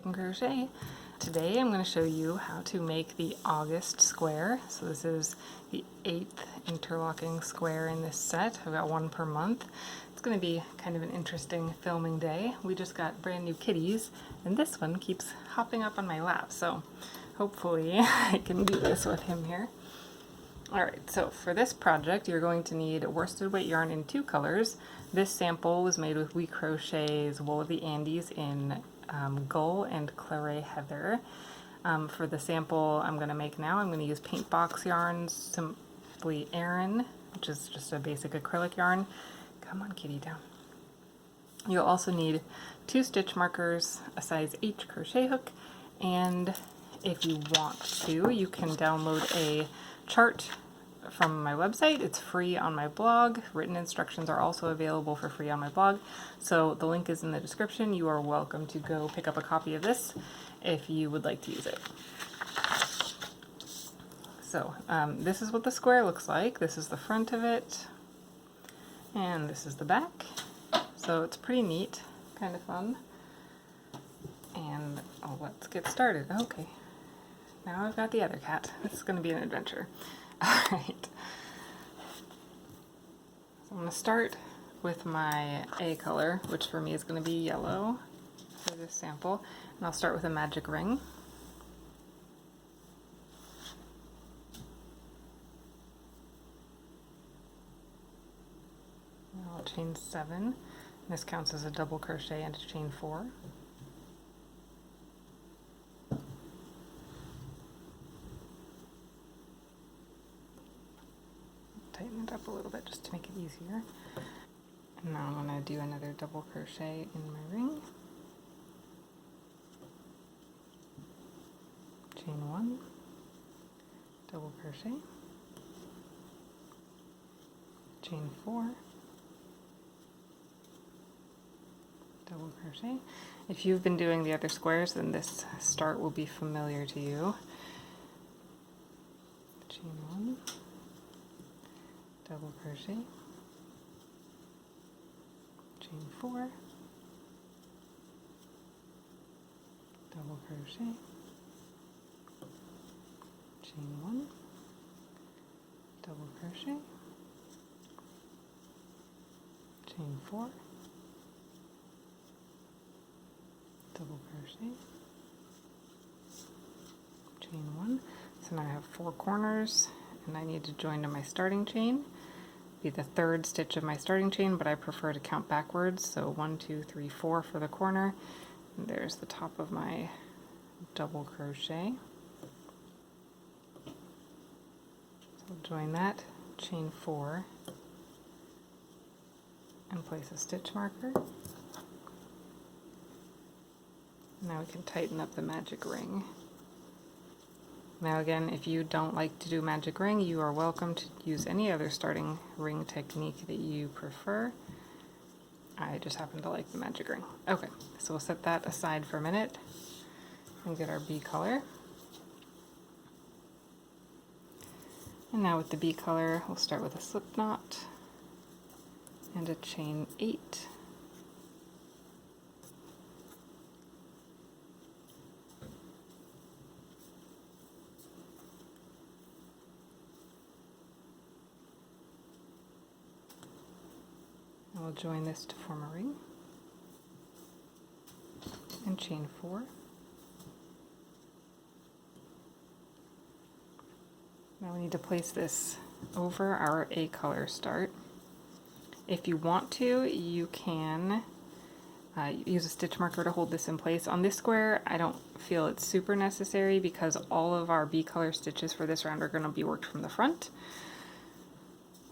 Interlocking Crochet. Today I'm going to show you how to make the August square. So this is the 8th interlocking square in this set. I've got one per month. It's going to be kind of an interesting filming day. We just got brand new kitties and this one keeps hopping up on my lap, so hopefully I can do this with him here. Alright, so for this project you're going to need worsted weight yarn in 2 colors. This sample was made with We Crochet's Wool of the Andes in Gull and Claret Heather. For the sample I'm going to make now, I'm going to use paint box yarns, Simply Aran, which is just a basic acrylic yarn. Come on, kitty, down. You'll also need 2 stitch markers, a size H crochet hook, and if you want to, you can download a chart from my website. It's free on my blog. Written instructions are also available for free on my blog, so the link is in the description. You are welcome to go pick up a copy of this if you would like to use it. So this is what the square looks like. This is the front of it, and this is the back. So it's pretty neat, kind of fun. And let's get started. Okay. Now I've got the other cat. This is going to be an adventure. Alright. So I'm going to start with my A color, which for me is going to be yellow for this sample. And I'll start with a magic ring. And I'll chain 7. This counts as a double crochet and a chain 4. Tighten it up a little bit just to make it easier. And now I'm going to do another double crochet in my ring. Chain 1, double crochet, chain 4, double crochet. If you've been doing the other squares, then this start will be familiar to you. Chain 1, double crochet, chain 4, double crochet, chain 1, double crochet, chain 4, double crochet, chain 1. So now I have 4 corners and I need to join to my starting chain. Be the 3rd stitch of my starting chain, but I prefer to count backwards, so 1, 2, 3, 4 for the corner. And there's the top of my double crochet. So I'll join that, chain 4, and place a stitch marker. Now we can tighten up the magic ring. Now again, if you don't like to do magic ring, you are welcome to use any other starting ring technique that you prefer. I just happen to like the magic ring. Okay, so we'll set that aside for a minute and get our B color. And now with the B color, we'll start with a slip knot and a chain 8. We'll join this to form a ring, and chain 4. Now we need to place this over our A color start. If you want to, you can use a stitch marker to hold this in place. On this square, I don't feel it's super necessary because all of our B color stitches for this round are going to be worked from the front.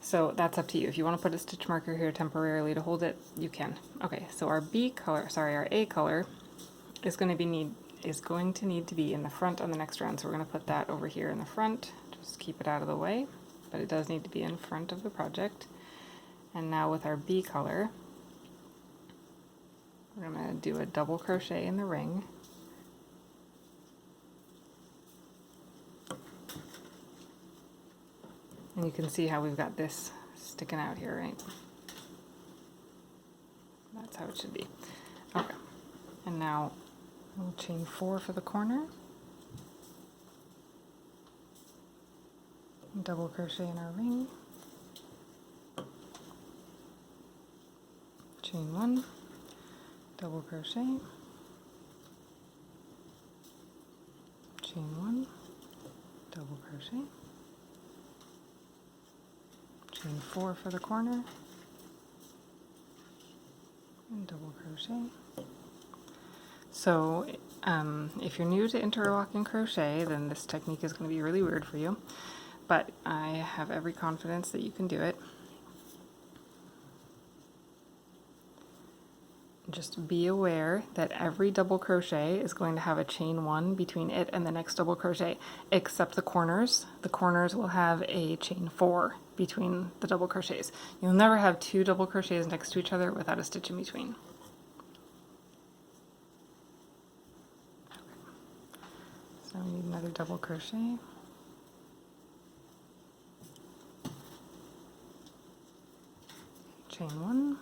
So that's up to you. If you want to put a stitch marker here temporarily to hold it, you can. Okay, so our our A color is going to need to be in the front on the next round. So we're going to put that over here in the front. Just keep it out of the way, but it does need to be in front of the project. And now with our B color, we're going to do a double crochet in the ring. And you can see how we've got this sticking out here, right? That's how it should be. Okay, and now We'll chain 4 for the corner, double crochet in our ring, chain 1, double crochet, chain 1, double crochet, chain 4 for the corner, and double crochet. So if you're new to interlocking crochet, then this technique is going to be really weird for you, but I have every confidence that you can do it. Just be aware that every double crochet is going to have a chain 1 between it and the next double crochet, except the corners. The corners will have a chain 4 between the double crochets. You'll never have 2 double crochets next to each other without a stitch in between. So we need another double crochet. Chain 1,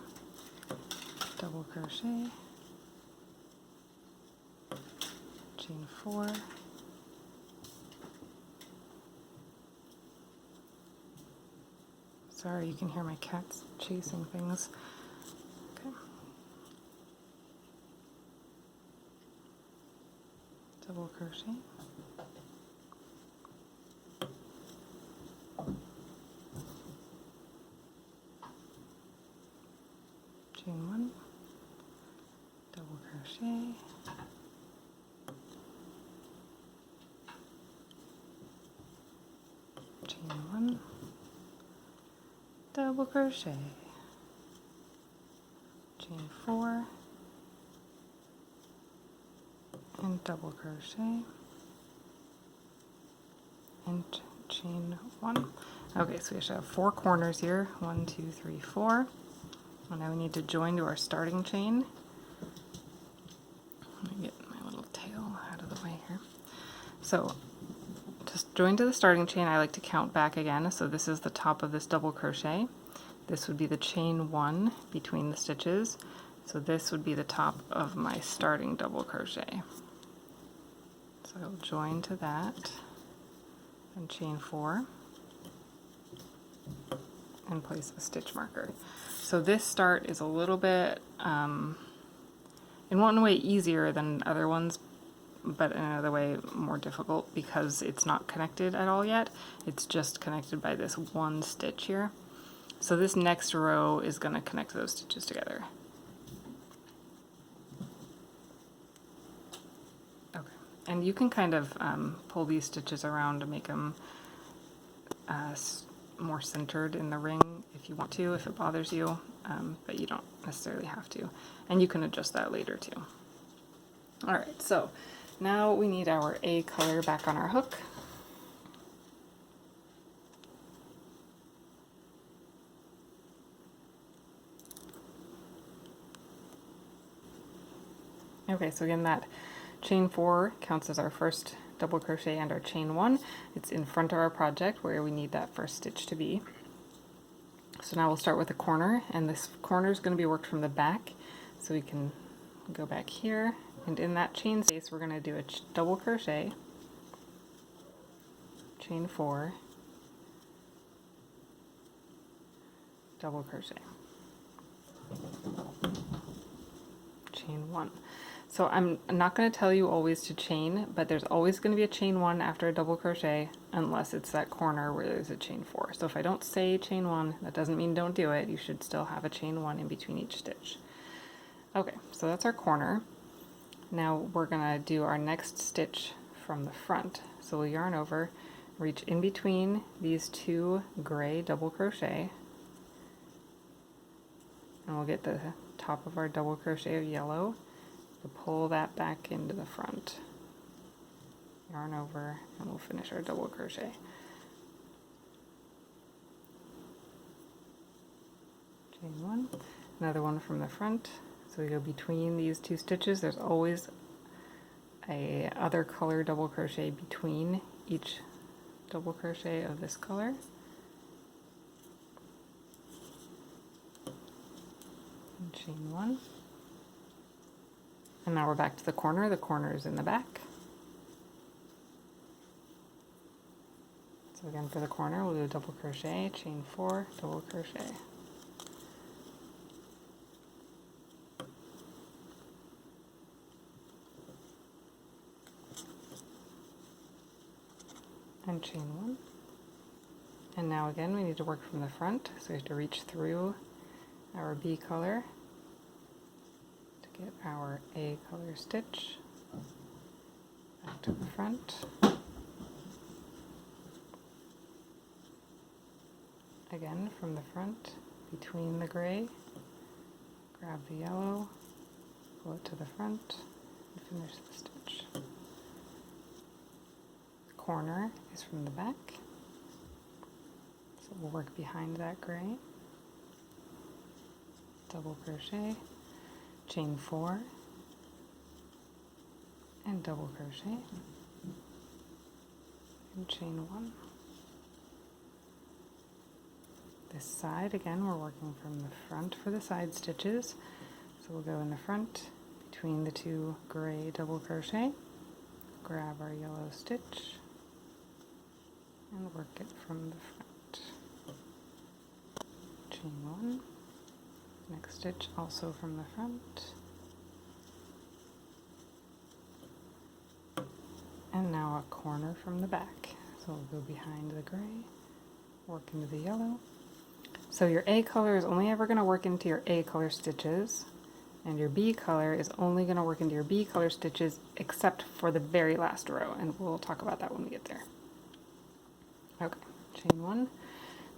double crochet, chain 4, sorry, you can hear my cats chasing things. Okay. Double crochet, chain 1, double crochet, chain 1, double crochet, chain 4, and double crochet, and chain 1. Okay, so we should have 4 corners here, 1, 2, 3, 4. And now we need to join to our starting chain. Let me get my little tail out of the way here. So to join to the starting chain, I like to count back again. So this is the top of this double crochet. This would be the chain 1 between the stitches. So this would be the top of my starting double crochet. So I'll join to that and chain 4 and place a stitch marker. So this start is a little bit, in one way easier than other ones, but in another way more difficult because it's not connected at all yet. It's just connected by this one stitch here. So this next row is going to connect those stitches together. Okay, and you can kind of pull these stitches around to make them more centered in the ring if you want to, if it bothers you, but you don't necessarily have to. And you can adjust that later too. Alright, so now we need our A color back on our hook. Okay, so again that chain 4 counts as our first double crochet and our chain 1. It's in front of our project where we need that first stitch to be. So now we'll start with a corner, and this corner is going to be worked from the back. So we can go back here, and in that chain space we're going to do a double crochet, chain 4, double crochet, chain 1. So I'm not going to tell you always to chain, but there's always going to be a chain 1 after a double crochet unless it's that corner where there's a chain 4. So if I don't say chain 1, that doesn't mean don't do it. You should still have a chain 1 in between each stitch. Okay, so that's our corner. Now we're going to do our next stitch from the front. So we'll yarn over, reach in between these 2 gray double crochet, and we'll get the top of our double crochet of yellow. To pull that back into the front, yarn over, and we'll finish our double crochet. Chain 1, another one from the front. So we go between these 2 stitches. There's always a other color double crochet between each double crochet of this color. And chain 1. And now we're back to the corner. The corner is in the back. So again, for the corner, we'll do a double crochet, chain 4, double crochet. And chain 1. And now again, we need to work from the front, so we have to reach through our B color to get our A color stitch back to the front. Again, from the front, between the gray, grab the yellow, pull it to the front, and finish the stitch. The corner is from the back, so we'll work behind that gray. Double crochet, chain 4, and double crochet, and chain 1. This side, again, we're working from the front for the side stitches. So we'll go in the front between the 2 gray double crochet, grab our yellow stitch, and work it from the front. Chain 1, next stitch also from the front. And now a corner from the back. So we'll go behind the gray, work into the yellow. So your A color is only ever going to work into your A color stitches, and your B color is only going to work into your B color stitches except for the very last row, and we'll talk about that when we get there. Okay, chain 1,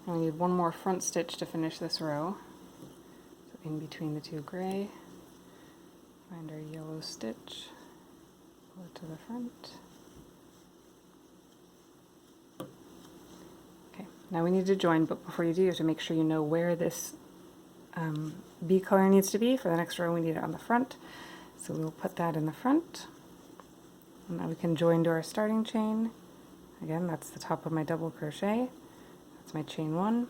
and we need one more front stitch to finish this row. So in between the 2 gray, find our yellow stitch, pull it to the front. Now we need to join, but before you do, you have to make sure you know where this B color needs to be. For the next row, we need it on the front. So we'll put that in the front. And now we can join to our starting chain. Again, that's the top of my double crochet. That's my chain 1.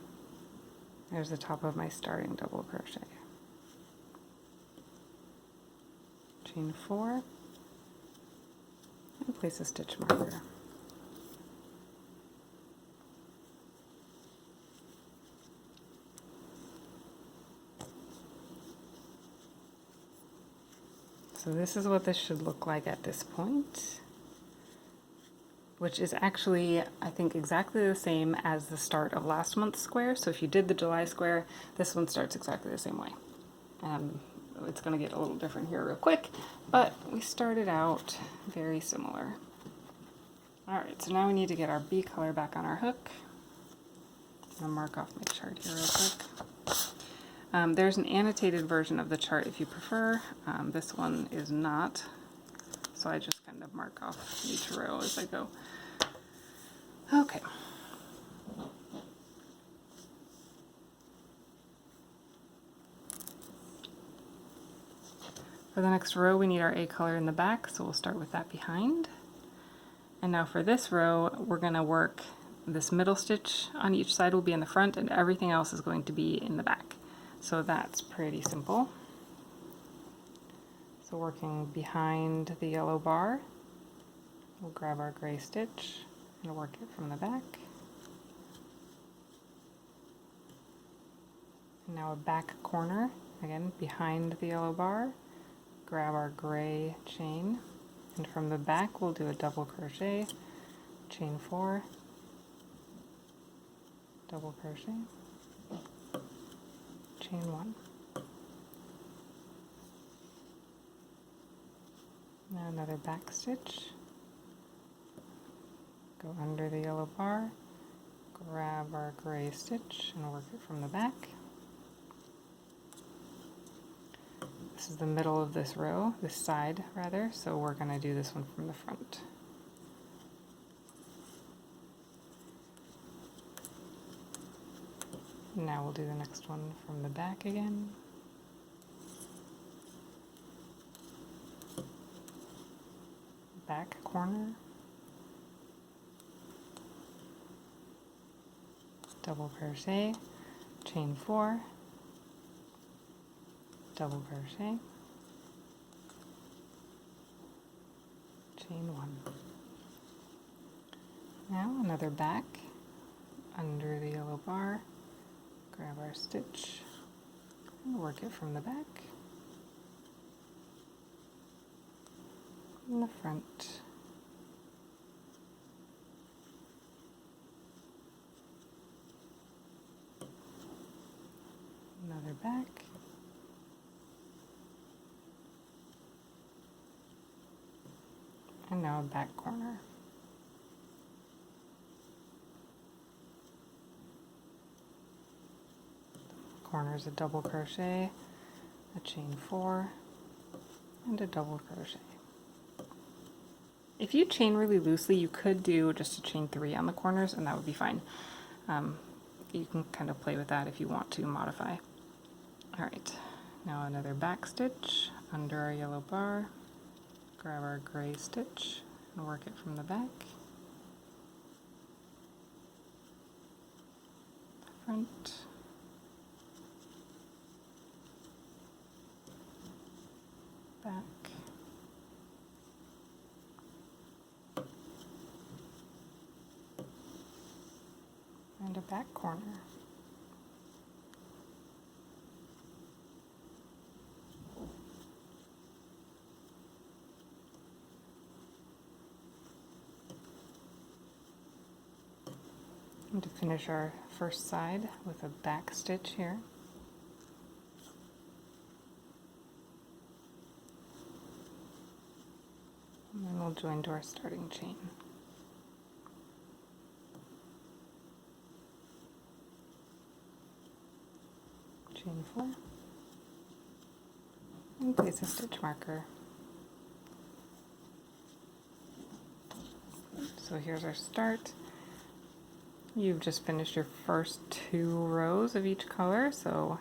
There's the top of my starting double crochet. Chain 4. And place a stitch marker. So this is what this should look like at this point, which is actually, I think, exactly the same as the start of last month's square. So if you did the July square, this one starts exactly the same way. It's going to get a little different here real quick, but we started out very similar. Alright, so now we need to get our B color back on our hook. I'm going to mark off my chart here real quick. There's an annotated version of the chart if you prefer. This one is not, so I just kind of mark off each row as I go. Okay. For the next row, we need our A color in the back, so we'll start with that behind. And now for this row, we're going to work this middle stitch on each side will be in the front, and everything else is going to be in the back. So that's pretty simple. So working behind the yellow bar, we'll grab our gray stitch and work it from the back. And now a back corner, again behind the yellow bar, grab our gray chain, and from the back we'll do a double crochet, chain 4, double crochet, chain 1. Now another back stitch, go under the yellow bar, grab our gray stitch and work it from the back. This is the middle of this row, this side rather, so we're going to do this one from the front. Now we'll do the next one from the back again. Back corner, double crochet, chain 4, double crochet, chain 1. Now another back under the yellow bar, grab our stitch and work it from the back in the front. Another back. And now a back corner. Corner is a double crochet, a chain 4, and a double crochet. If you chain really loosely, you could do just a chain 3 on the corners, and that would be fine. You can kind of play with that if you want to modify. Alright, now another back stitch under our yellow bar, grab our gray stitch and work it from the back, front, back, and a back corner. And to finish our first side with a back stitch here. And then we'll join to our starting chain. Chain 4. And place a stitch marker. So here's our start. You've just finished your first 2 rows of each color, so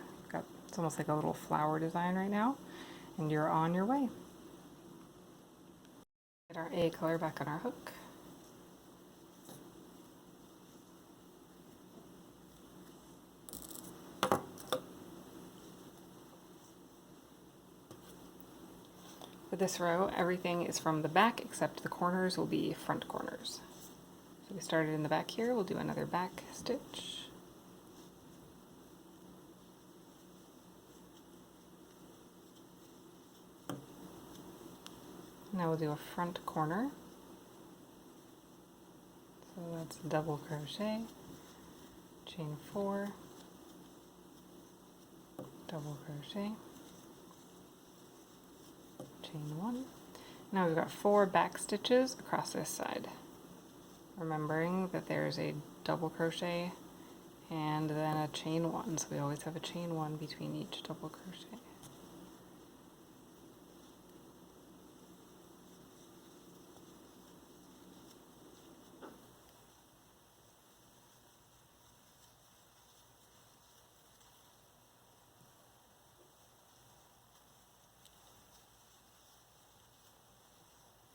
it's almost like a little flower design right now, and you're on your way. Get our A color back on our hook. For this row, everything is from the back except the corners will be front corners. So we started in the back here, we'll do another back stitch. Now we'll do a front corner. So that's a double crochet, chain 4, double crochet, chain 1. Now we've got 4 back stitches across this side. Remembering that there's a double crochet and then a chain 1, so we always have a chain 1 between each double crochet.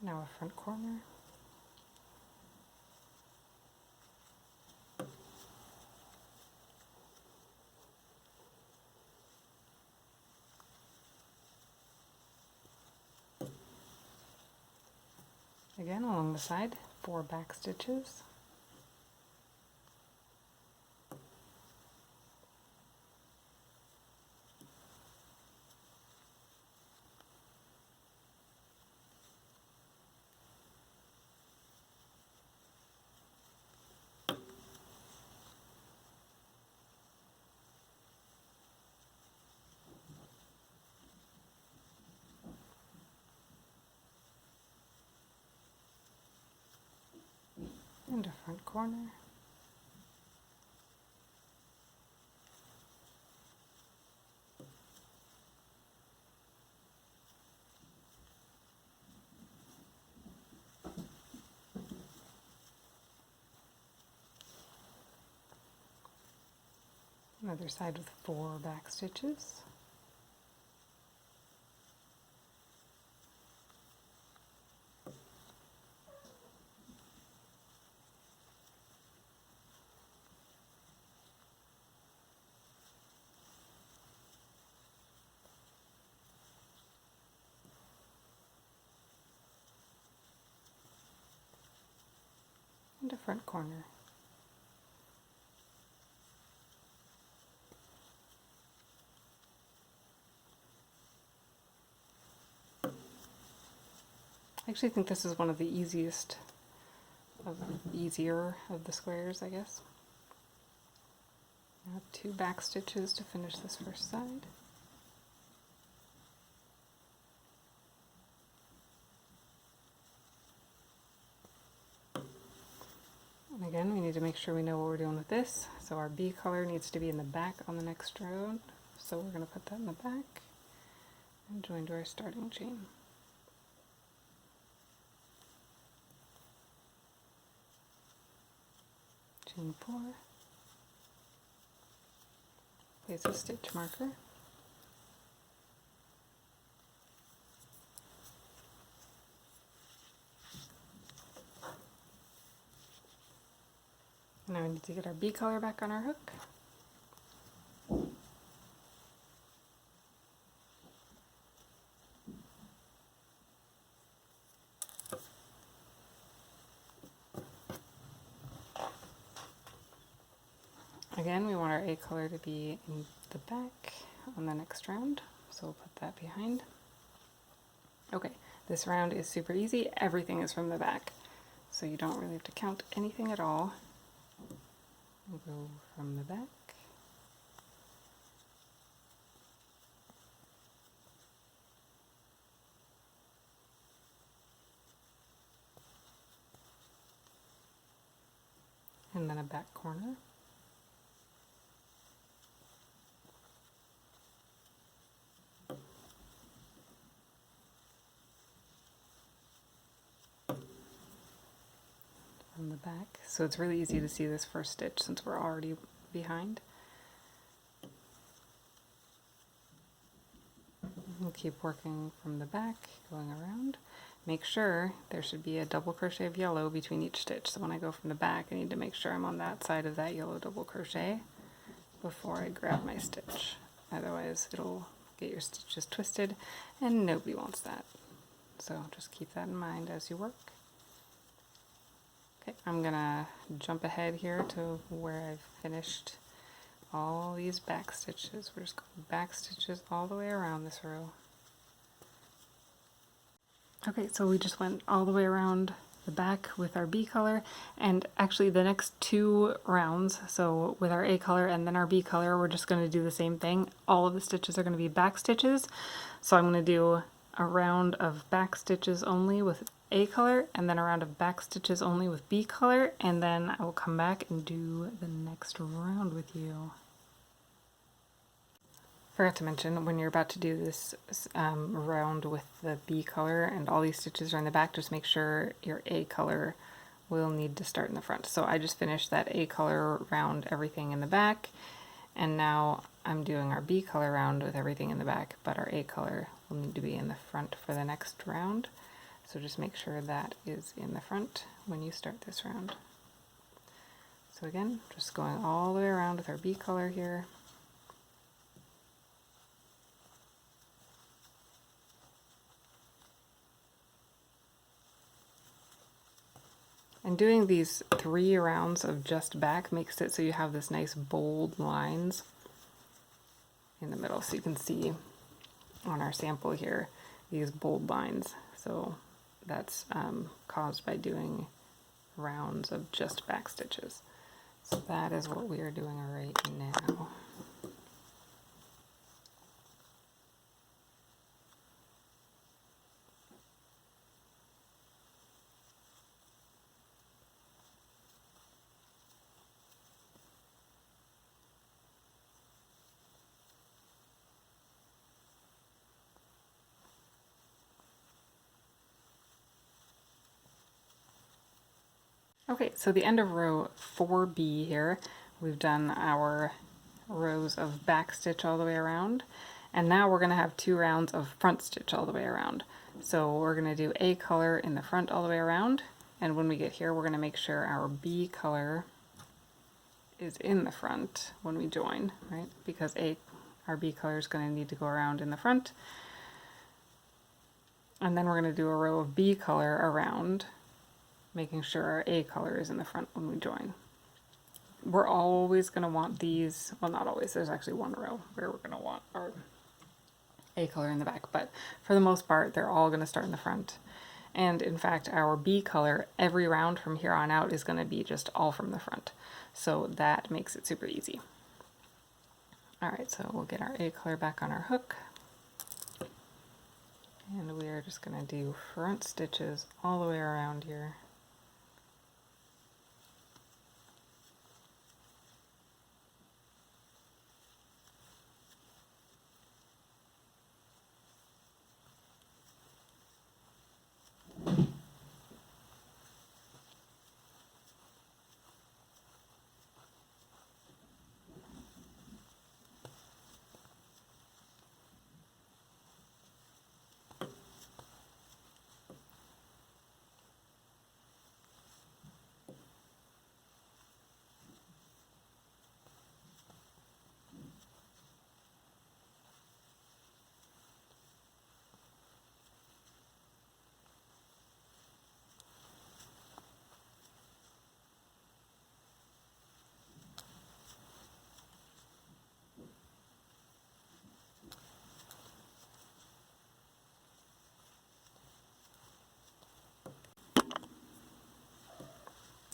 Now a front corner. Again, along the side, 4 back stitches. And a front corner. Another side with 4 back stitches. and a front corner. I actually think this is one of the easier of the squares, I guess. I have 2 back stitches to finish this first side. And again, we need to make sure we know what we're doing with this. So our B color needs to be in the back on the next round. So we're going to put that in the back and join to our starting chain. Chain 4. Place a stitch marker. Now we need to get our B color back on our hook. Again, we want our A color to be in the back on the next round, so we'll put that behind. Okay, this round is super easy. Everything is from the back, so you don't really have to count anything at all. We'll go from the back. And then a back corner. From the back. So it's really easy to see this first stitch since we're already behind. We'll keep working from the back, going around. Make sure there should be a double crochet of yellow between each stitch. So when I go from the back, I need to make sure I'm on that side of that yellow double crochet before I grab my stitch. Otherwise it'll get your stitches twisted and nobody wants that. So just keep that in mind as you work. Okay, I'm gonna jump ahead here to where I've finished all these back stitches. We're just going back stitches all the way around this row. Okay, so we just went all the way around the back with our B color, and actually the next 2 rounds, so with our A color and then our B color, we're just going to do the same thing. All of the stitches are going to be back stitches, so I'm going to do a round of back stitches only with A color, and then a round of back stitches only with B color, and then I will come back and do the next round with you. Forgot to mention, when you're about to do this round with the B color and all these stitches are in the back, just make sure your A color will need to start in the front. So I just finished that A color round, everything in the back, and now I'm doing our B color round with everything in the back, but our A color will need to be in the front for the next round. So just make sure that is in the front when you start this round. So again, just going all the way around with our B color here. And doing these 3 rounds of just back makes it so you have this nice bold lines in the middle. So you can see on our sample here, these bold lines. So that's caused by doing rounds of just back stitches. So that is what we are doing right now. Okay, so the end of row 4B here, we've done our rows of back stitch all the way around, and now we're going to have 2 rounds of front stitch all the way around. So we're going to do A color in the front all the way around, and when we get here we're going to make sure our B color is in the front when we join, right? Because our B color is going to need to go around in the front, and then we're going to do a row of B color around making sure our A color is in the front when we join. We're always going to want these, well, not always, there's actually one row where we're going to want our A color in the back, but for the most part they're all going to start in the front. And in fact our B color every round from here on out is going to be just all from the front, so that makes it super easy. Alright, so we'll get our A color back on our hook, and we are just going to do front stitches all the way around here.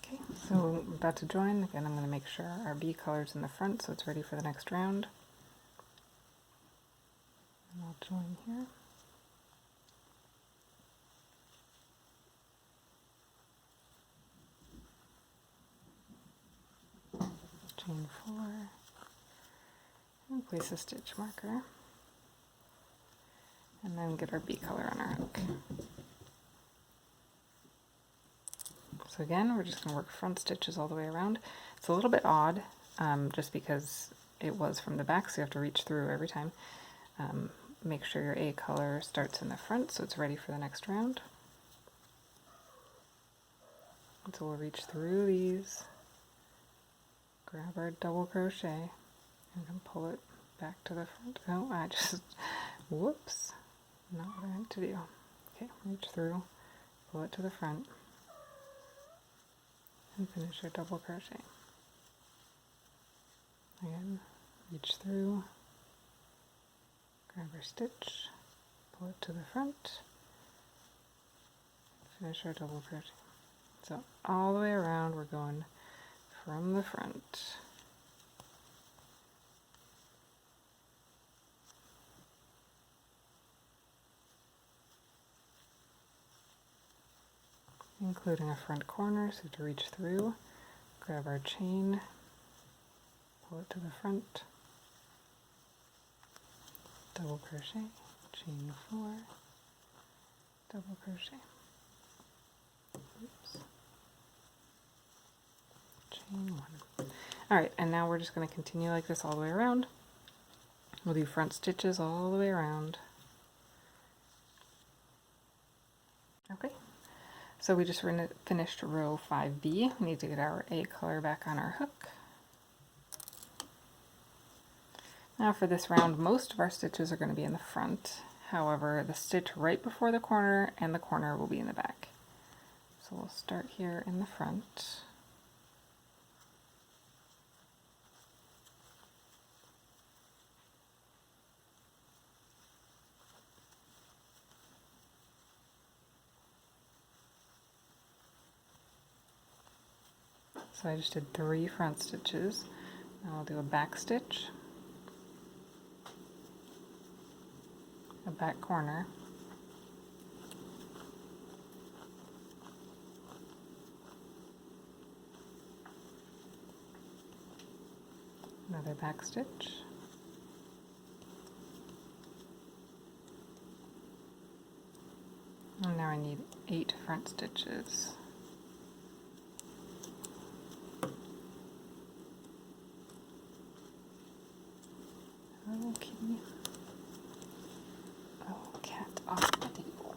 Okay, so I'm about to join. Again, I'm going to make sure our B color's in the front so it's ready for the next round. And I'll join here. Chain 4, and place a stitch marker, and then get our B color on our hook. So again, we're just going to work front stitches all the way around. It's a little bit odd, just because it was from the back, so you have to reach through every time. Make sure your A color starts in the front so it's ready for the next round. And so we'll reach through these, grab our double crochet, and then pull it back to the front. Oh, I just, whoops, not what I meant to do. Okay, reach through, pull it to the front, and finish our double crochet. Again, reach through, grab our stitch, pull it to the front, finish our double crochet. So all the way around we're going from the front. Including a front corner, so to reach through, grab our chain, pull it to the front, double crochet, chain 4, double crochet, oops, chain 1. Alright, and now we're just going to continue like this all the way around. We'll do front stitches all the way around. Okay. So we just finished row 5B. We need to get our A color back on our hook. Now for this round, most of our stitches are going to be in the front. However, the stitch right before the corner and the corner will be in the back. So we'll start here in the front. So I just did 3 front stitches. Now I'll do a back stitch, a back corner, another back stitch, and now I need 8 front stitches. Okay. Oh, cat off the table.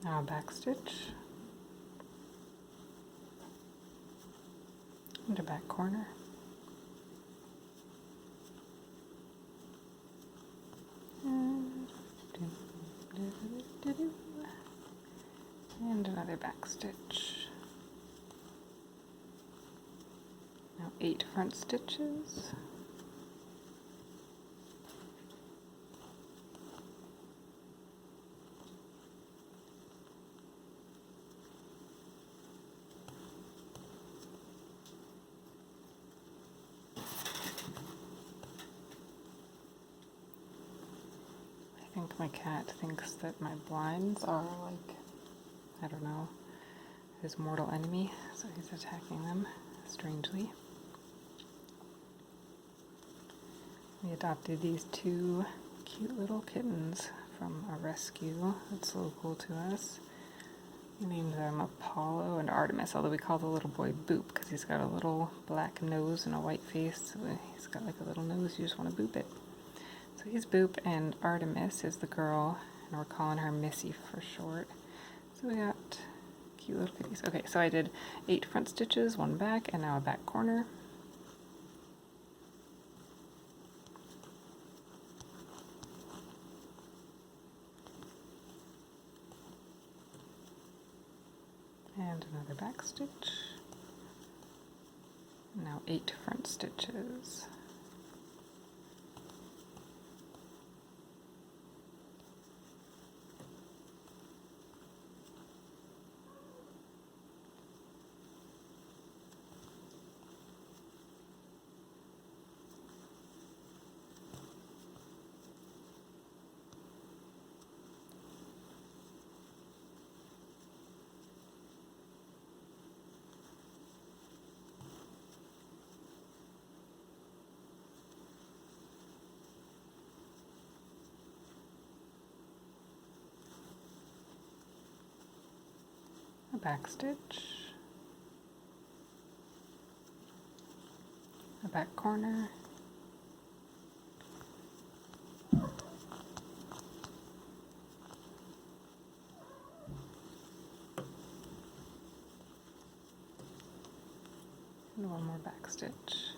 Now a back stitch, and a back corner, and another back stitch. Now 8 front stitches. I think my cat thinks that my blinds are like, I don't know, his mortal enemy, so he's attacking them strangely. We adopted these 2 cute little kittens from a rescue that's local to us. We named them Apollo and Artemis, although we call the little boy Boop because he's got a little black nose and a white face. So he's got like a little nose, you just want to boop it. So he's Boop, and Artemis is the girl, and we're calling her Missy for short. So we got cute little kitties. Okay, so I did 8 front stitches, 1 back, and now a back corner. And another back stitch. Now 8 front stitches. A back stitch, a back corner, and 1 more back stitch.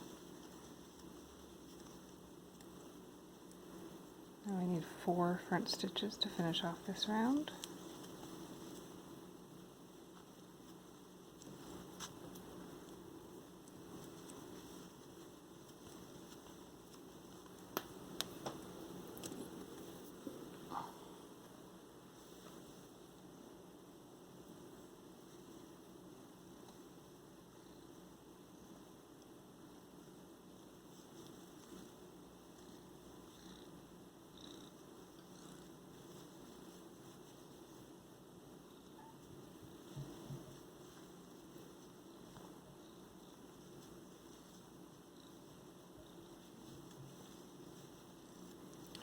Now I need 4 front stitches to finish off this round.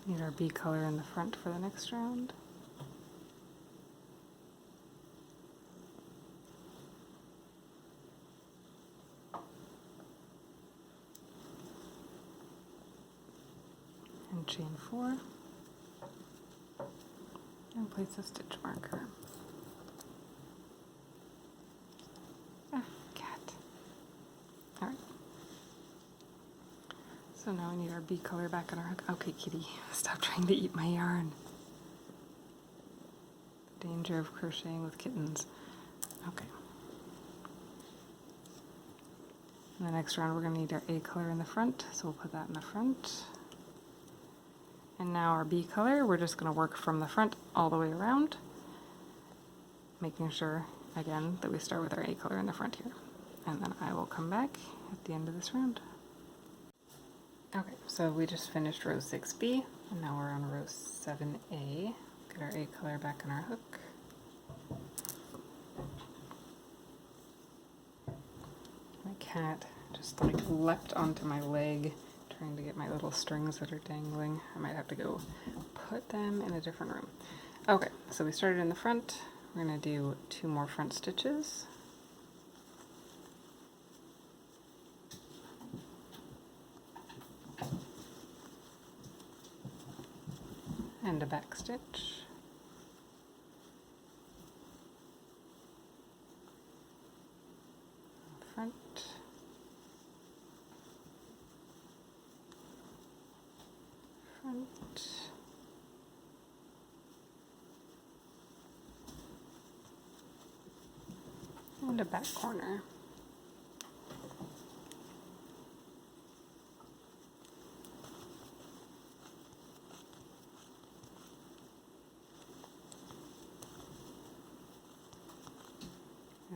Need our bee color in the front for the next round. And chain 4. And place a stitch marker. Ah, cat. Alright. So now we need our bee color back on our hook. Okay, kitty, stop trying to eat my yarn. The danger of crocheting with kittens. Okay. In the next round we're going to need our A color in the front, so we'll put that in the front. And now our B color, we're just going to work from the front all the way around, making sure, again, that we start with our A color in the front here. And then I will come back at the end of this round. Okay, so we just finished row 6B, and now we're on row 7A. Get our A color back on our hook. My cat just like leapt onto my leg, trying to get my little strings that are dangling. I might have to go put them in a different room. Okay, so we started in the front. We're going to do 2 more front stitches. And a back stitch. and a back corner.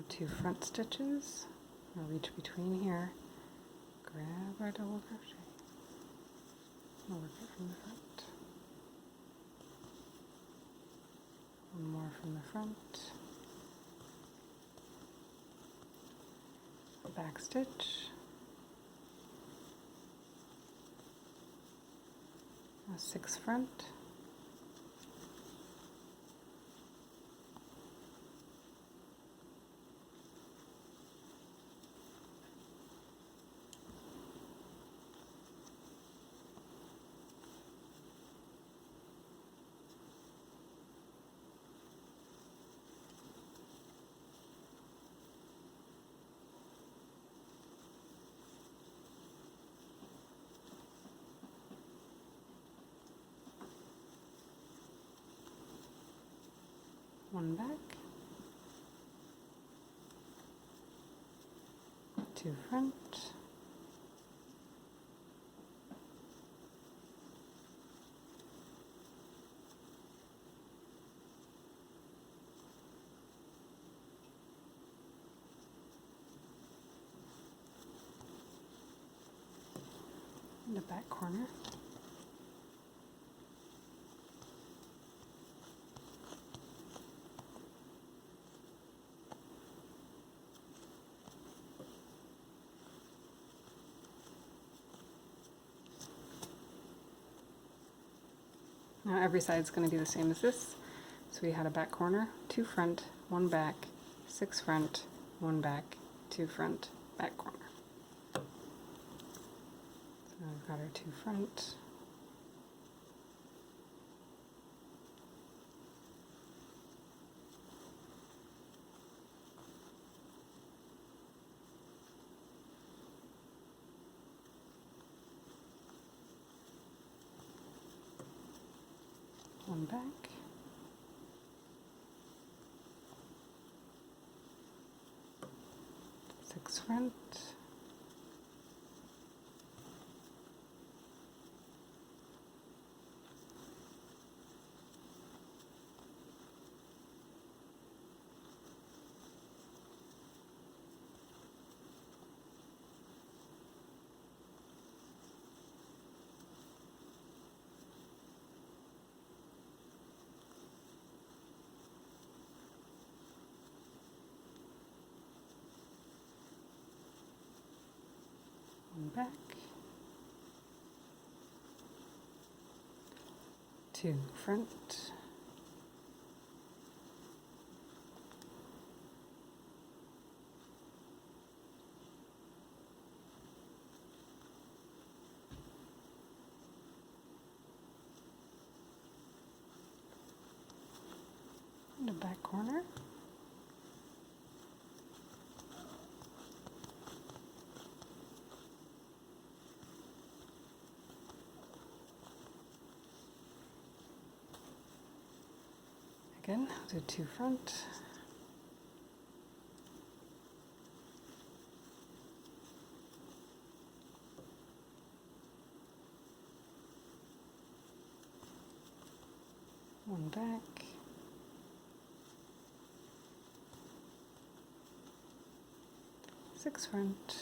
Two front stitches. I'll reach between here, grab our double crochet, and work it from the front. One more from the front. A back stitch. A 6 front. One back, 2 front, and the back corner. Now every side is going to be the same as this. So we had a back corner, 2 front, 1 back, 6 front, 1 back, 2 front, back corner. So now we've got our 2 front. One back, 6 front, one back, 2 front, and a back corner. Again, I'll do 2 front, one back, 6 front,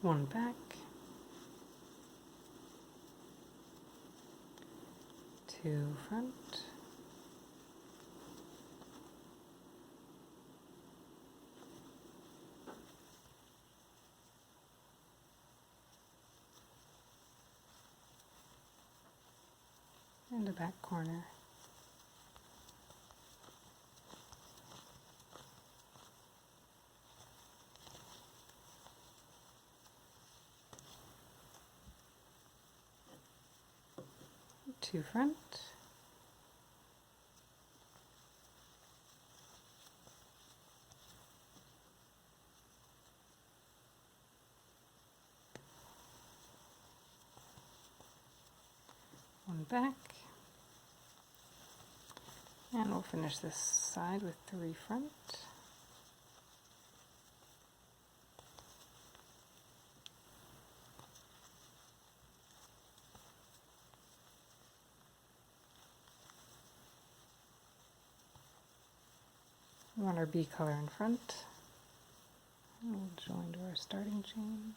one back, 2 front, and a back corner. 2 front, one back, and we'll finish this side with 3 front, we want our B color in front, and we'll join to our starting chain.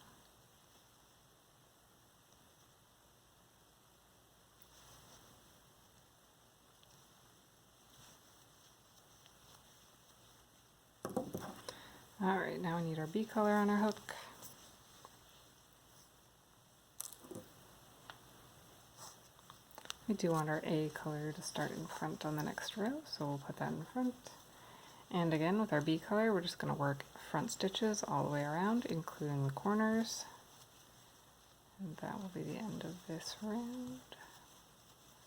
Alright, now we need our B color on our hook. We do want our A color to start in front on the next row, so we'll put that in front. And again, with our B color, we're just going to work front stitches all the way around, including the corners. And that will be the end of this round.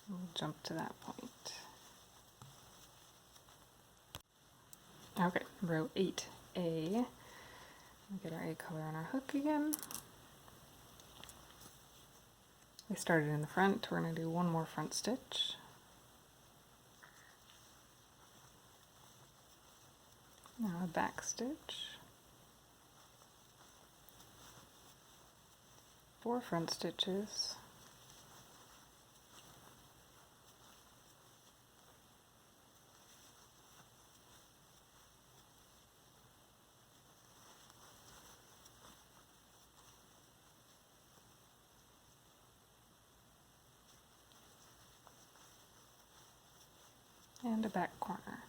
We'll jump to that point. Okay, row 8A. We'll get our A color on our hook again. We started in the front, we're going to do one more front stitch. Now a back stitch. 4 front stitches. And a back corner.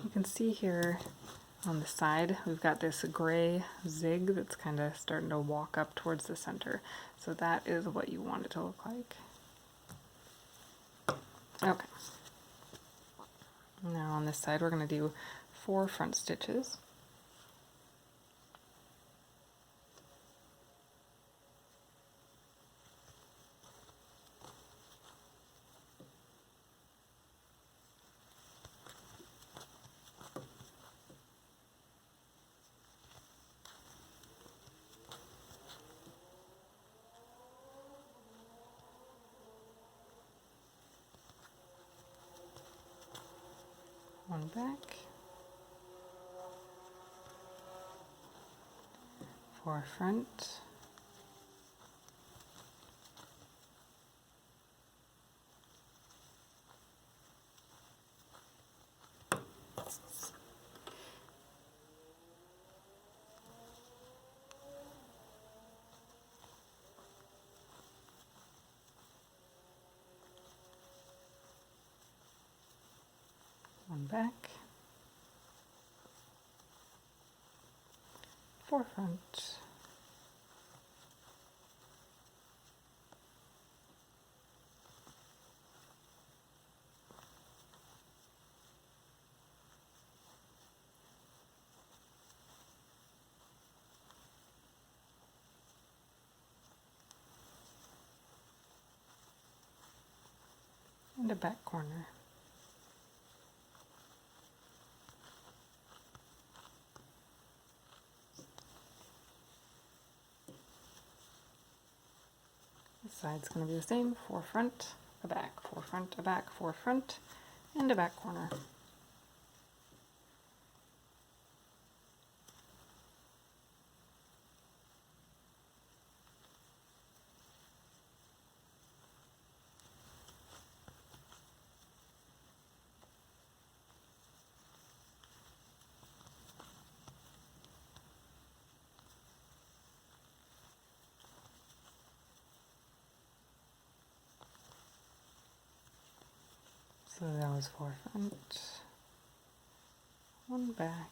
You can see here on the side we've got this gray zig that's kind of starting to walk up towards the center. So that is what you want it to look like. Okay. Now on this side we're going to do 4 front stitches. One back, 4 front, one back, 4 front, and a back corner. This side's going to be the same, 4 front, a back, 4 front, a back, 4 front, and a back corner. So that was 4 front, 1 back,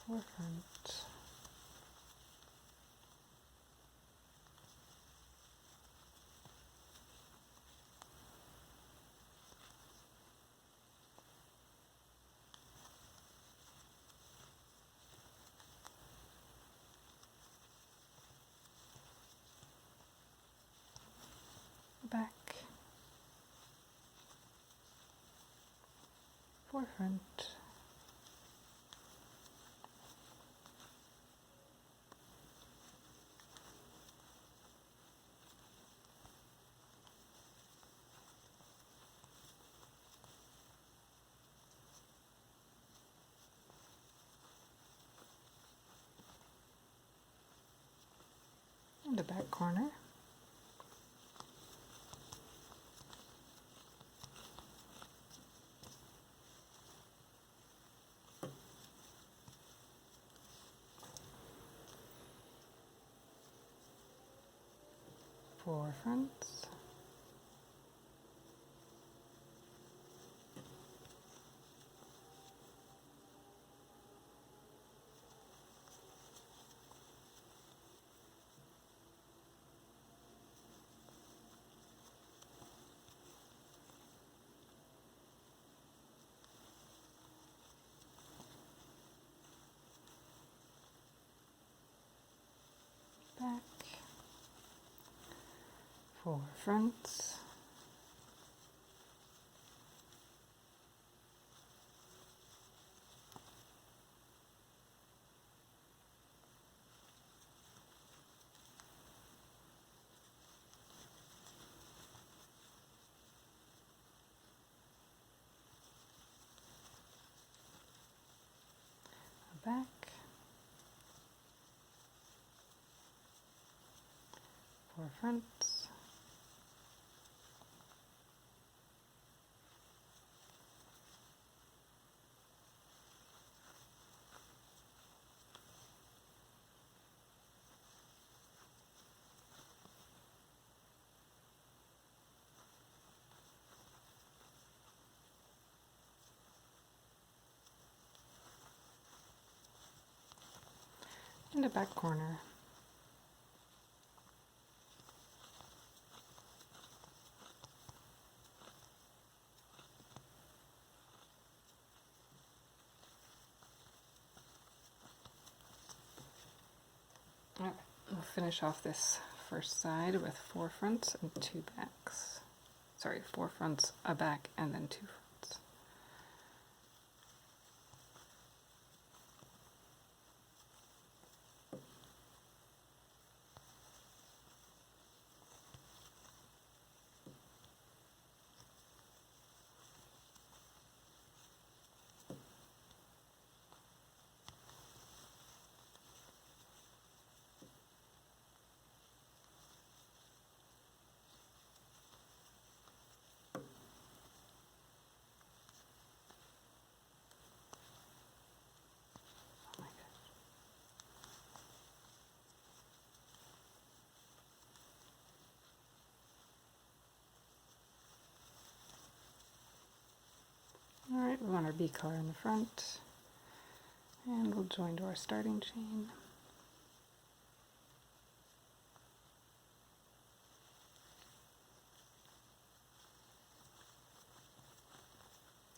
4 front, forefront. And the back corner. Forefronts. Back. Forefronts. Back. Forefronts. And the back corner. All right, we'll finish off this first side with 4 fronts and 2 backs. Sorry, 4 fronts, a back, and then 2 fronts. Alright, we want our B color in the front, and we'll join to our starting chain.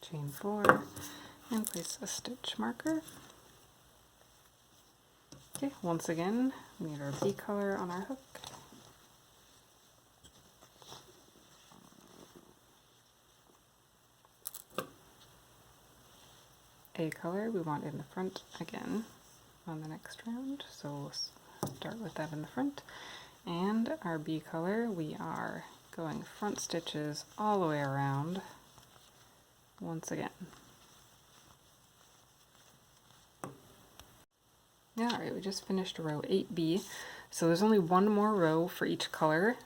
Chain 4, and place a stitch marker. Okay, once again, we need our B color on our hook. A color we want in the front again on the next round, so we'll start with that in the front. And our B color, we are going front stitches all the way around once again. Alright, we just finished row 8B, so there's only one more row for each color.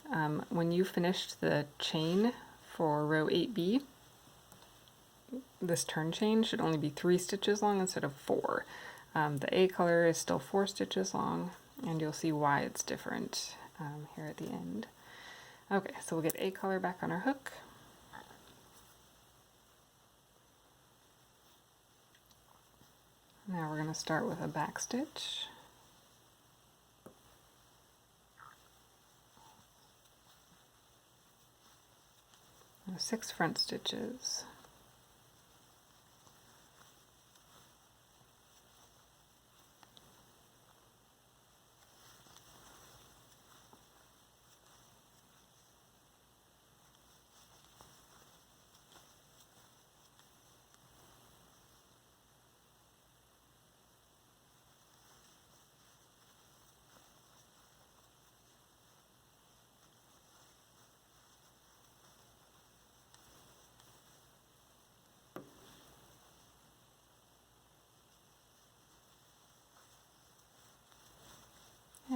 When you finished the chain for row 8B, this turn chain should only be 3 stitches long instead of 4. The A color is still 4 stitches long, and you'll see why it's different here at the end. Okay, so we'll get A color back on our hook. Now we're going to start with a back stitch. And 6 front stitches.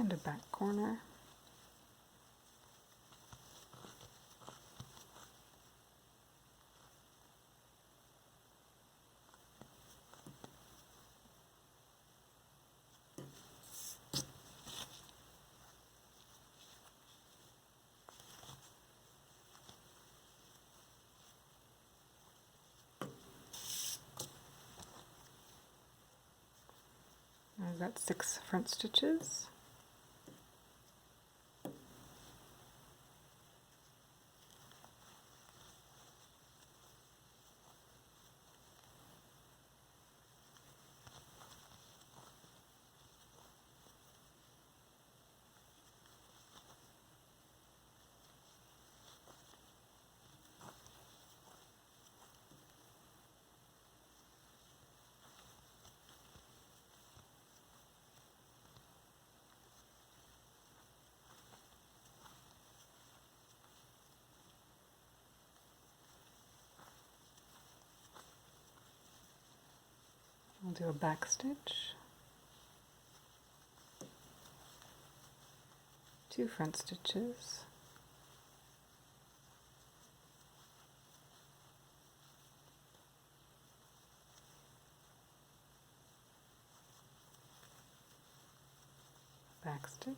and a back corner. I've got 6 front stitches. I'll do a back stitch, 2 front stitches, back stitch,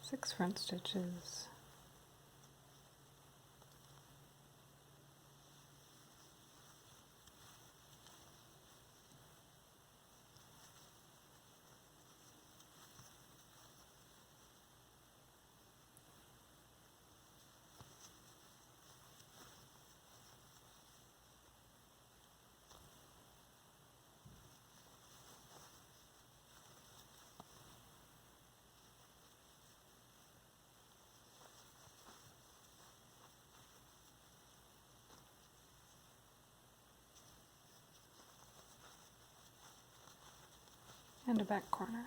6 front stitches, and a back corner.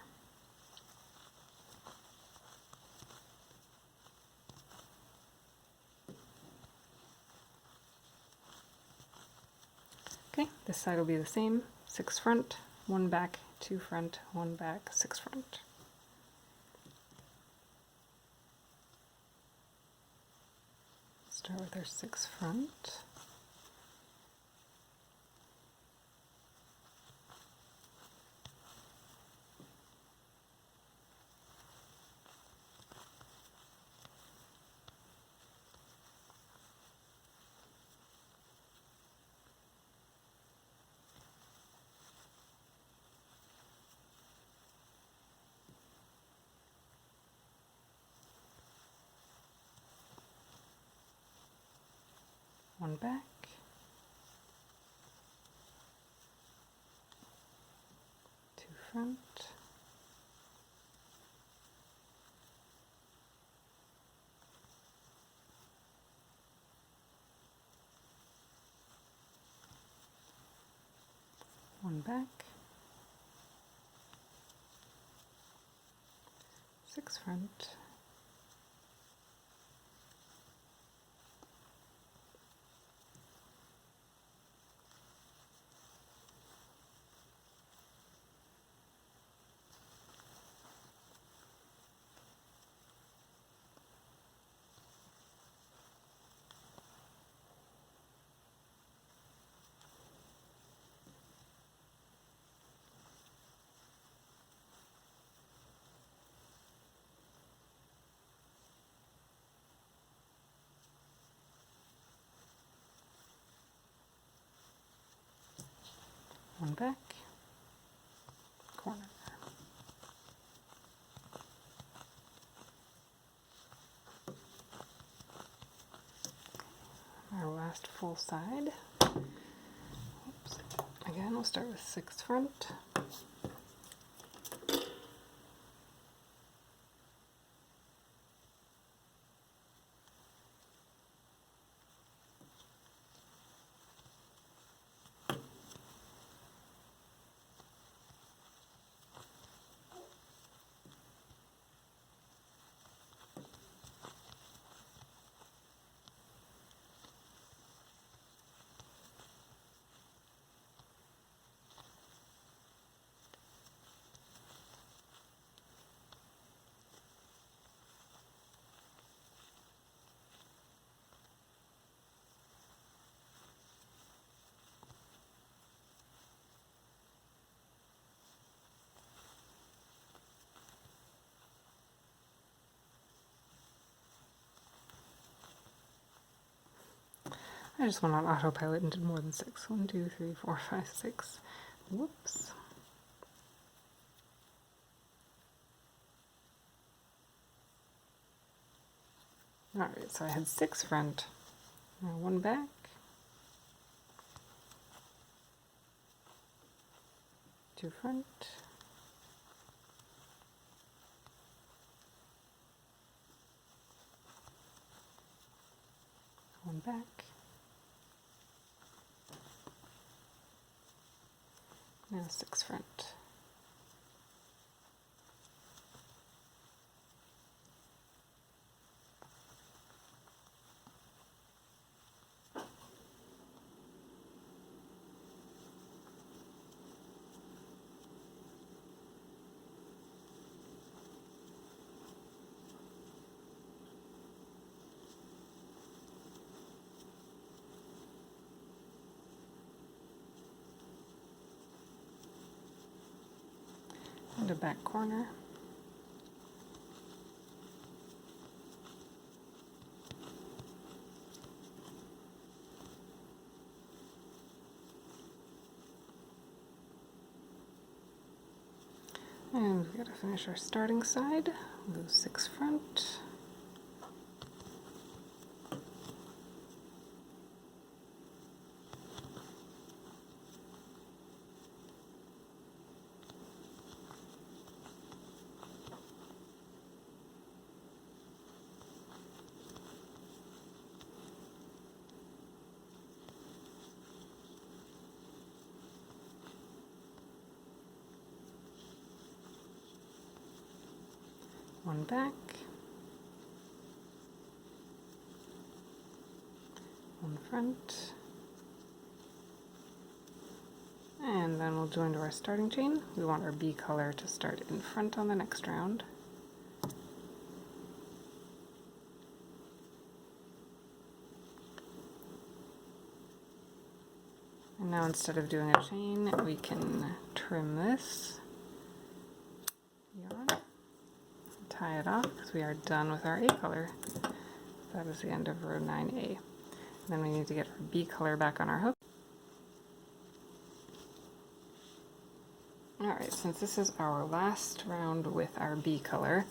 Okay, this side will be the same. 6 front, 1 back, 2 front, 1 back, 6 front. Start with our 6 front. One back, 2 front, one back, 6 front, one back, corner. Our last full side. Oops. Again, we'll start with 6 front. I just went on autopilot and did more than 6. 1, 2, 3, 4, 5, 6. Whoops. Alright, so I had 6 front, now 1 back, 2 front, 1 back, now 6 front. And a back corner. And we've got to finish our starting side. We'll go 6 front. One back, one front, and then we'll join to our starting chain. We want our B color to start in front on the next round. And now instead of doing a chain, we can trim this yarn. Tie it off because we are done with our A color. That is the end of row 9A. And then we need to get our B color back on our hook. Alright, since this is our last round with our B color,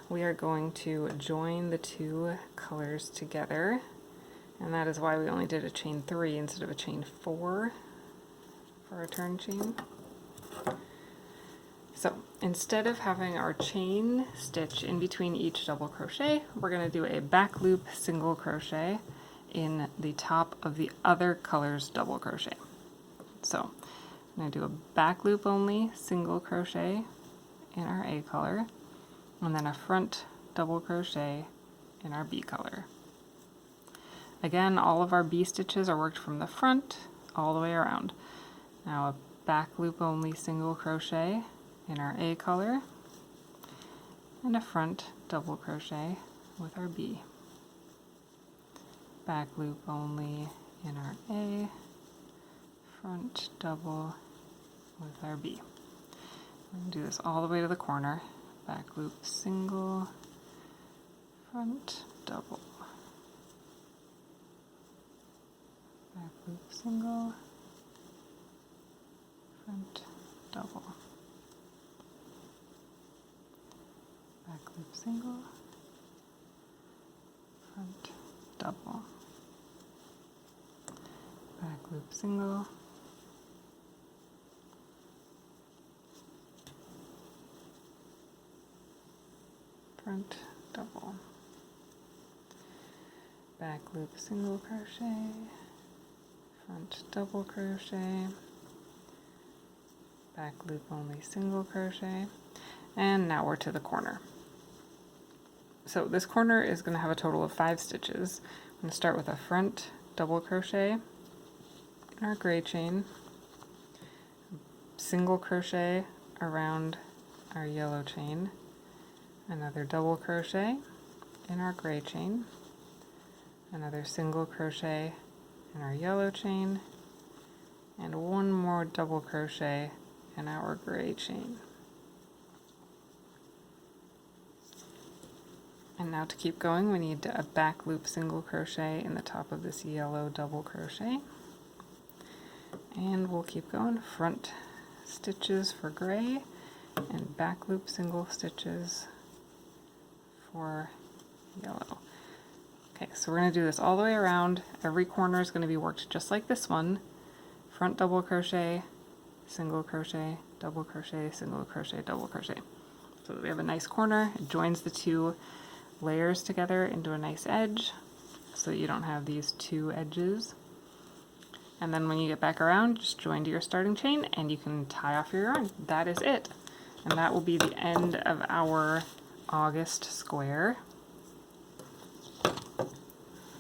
we are going to join the 2 colors together. And that is why we only did a chain 3 instead of a chain 4 for our turn chain. So instead of having our chain stitch in between each double crochet, we're going to do a back loop single crochet in the top of the other color's double crochet. So I'm going to do a back loop only single crochet in our A color, and then a front double crochet in our B color. Again, all of our B stitches are worked from the front all the way around. Now a back loop only single crochet in our A color, and a front double crochet with our B. Back loop only in our A, front double with our B. We're going to do this all the way to the corner. Back loop single, front double. Back loop single, front double. Back loop single, front double. Back loop single, front double. Back loop single crochet, front double crochet, back loop only single crochet, and now we're to the corner. So this corner is going to have a total of 5 stitches. I'm going to start with a front double crochet in our gray chain, single crochet around our yellow chain, another double crochet in our gray chain, another single crochet in our yellow chain, and one more double crochet in our gray chain. And now to keep going, we need a back loop single crochet in the top of this yellow double crochet. And we'll keep going. Front stitches for gray and back loop single stitches for yellow. Okay, so we're going to do this all the way around. Every corner is going to be worked just like this one. Front double crochet, single crochet, double crochet, single crochet, double crochet. So that we have a nice corner. It joins the two layers together into a nice edge so that you don't have these two edges. And then when you get back around, just join to your starting chain and you can tie off your yarn. That is it. And that will be the end of our August square.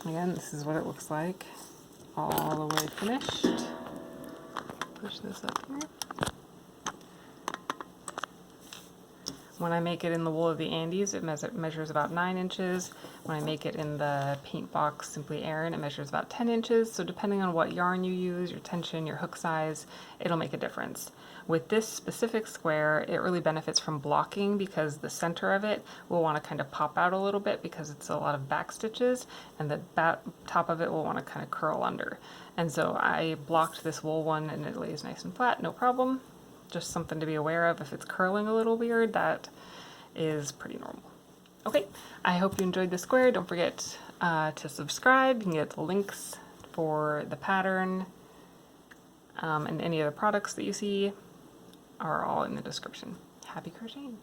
Again, this is what it looks like all the way finished. Push this up here. When I make it in the wool of the Andes, it measures about 9 inches. When I make it in the paint box Simply Aran, it measures about 10 inches. So depending on what yarn you use, your tension, your hook size, it'll make a difference. With this specific square, it really benefits from blocking because the center of it will want to kind of pop out a little bit because it's a lot of back stitches, and the top of it will want to kind of curl under. And so I blocked this wool one and it lays nice and flat, no problem. Just something to be aware of. If it's curling a little weird, that is pretty normal. Okay, I hope you enjoyed the square. Don't forget to subscribe. You can get the links for the pattern and any of the products that you see are all in the description. Happy crocheting!